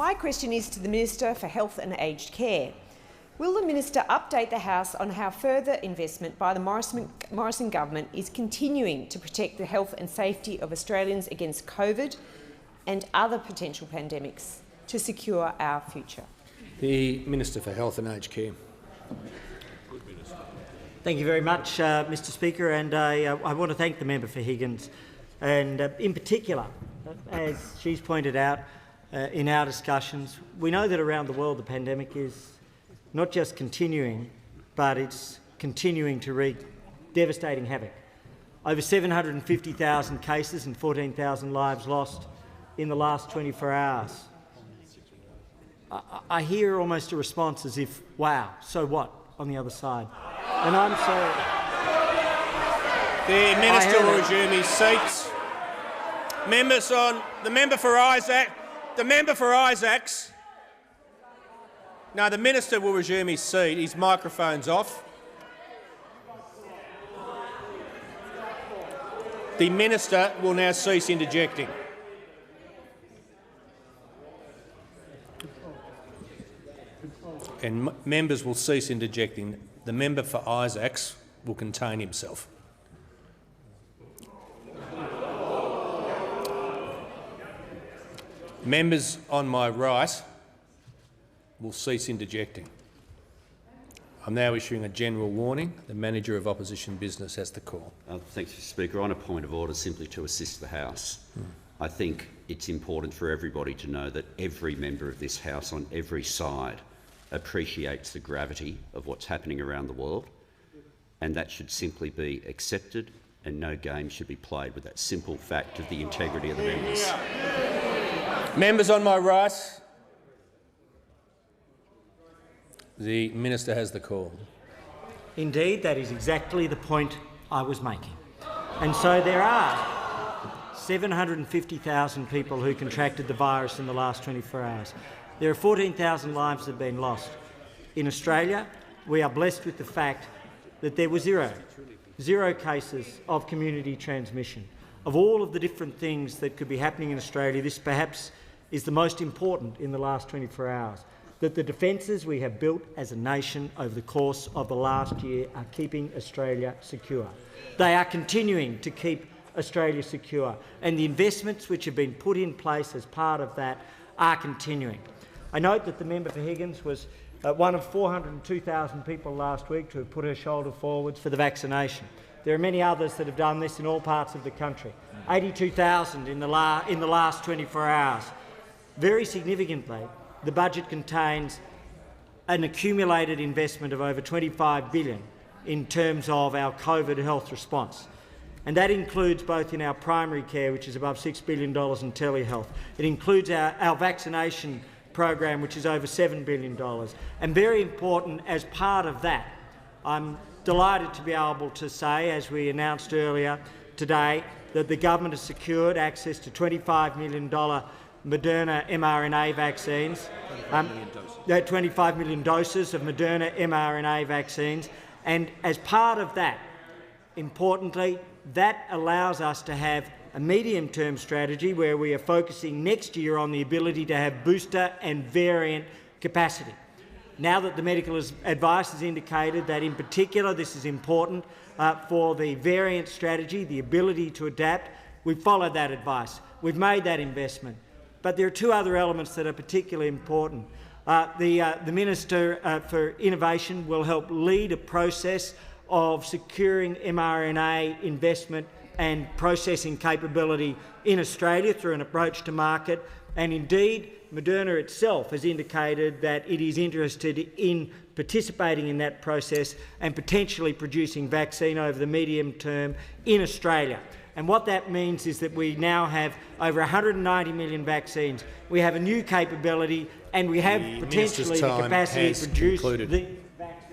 My question is to the Minister for Health and Aged Care. Will the Minister update the House on how further investment by the Morrison government is continuing to protect the health and safety of Australians against COVID and other potential pandemics to secure our future? The Minister for Health and Aged Care. Thank you very much, Mr Speaker, and I want to thank the member for Higgins, and in particular, as she's pointed out in our discussions, we know that around the world the pandemic is not just continuing, but it's continuing to wreak devastating havoc. Over 750,000 cases and 14,000 lives lost in the last 24 hours. I hear almost a response as if, wow, so what, on the other side. And I'm sorry. The Minister will resume his seat. Members on the member for Isaacs. No, the Minister will resume his seat. His microphone's off. The Minister will now cease interjecting. And members will cease interjecting. The member for Isaacs will contain himself. Members on my right will cease interjecting. I'm now issuing a general warning. The Manager of Opposition Business has the call. Thanks, Mr Speaker. On a point of order, simply to assist the House. I think it's important for everybody to know that every member of this House on every side appreciates the gravity of what's happening around the world, and that should simply be accepted, and no game should be played with that simple fact of the integrity of the members. Members on my right, the Minister has the call. Indeed, that is exactly the point I was making. And so there are 750,000 people who contracted the virus in the last 24 hours. There are 14,000 lives that have been lost. In Australia, we are blessed with the fact that there were zero cases of community transmission. Of all of the different things that could be happening in Australia, this perhaps is the most important in the last 24 hours, that the defences we have built as a nation over the course of the last year are keeping Australia secure. They are continuing to keep Australia secure, and the investments which have been put in place as part of that are continuing. I note that the member for Higgins was one of 402,000 people last week to have put her shoulder forwards for the vaccination. There are many others that have done this in all parts of the country. 82,000 in the last 24 hours. Very significantly, the budget contains an accumulated investment of over $25 billion in terms of our COVID health response. And that includes both in our primary care, which is above $6 billion, in telehealth. It includes our vaccination program, which is over $7 billion. And very important, as part of that, I'm delighted to be able to say, as we announced earlier today, that the government has secured access to $25 million Moderna mRNA vaccines, 25 million doses of Moderna mRNA vaccines. And as part of that, importantly, that allows us to have a medium-term strategy where we are focusing next year on the ability to have booster and variant capacity. Now that the medical advice has indicated that, in particular, this is important for the variant strategy, the ability to adapt, we've followed that advice. We've made that investment. But there are two other elements that are particularly important. The Minister for Innovation will help lead a process of securing mRNA investment and processing capability in Australia through an approach to market. And indeed, Moderna itself has indicated that it is interested in participating in that process and potentially producing vaccine over the medium term in Australia. And what that means is that we now have over 190 million vaccines. We have a new capability, and we have potentially the capacity to produce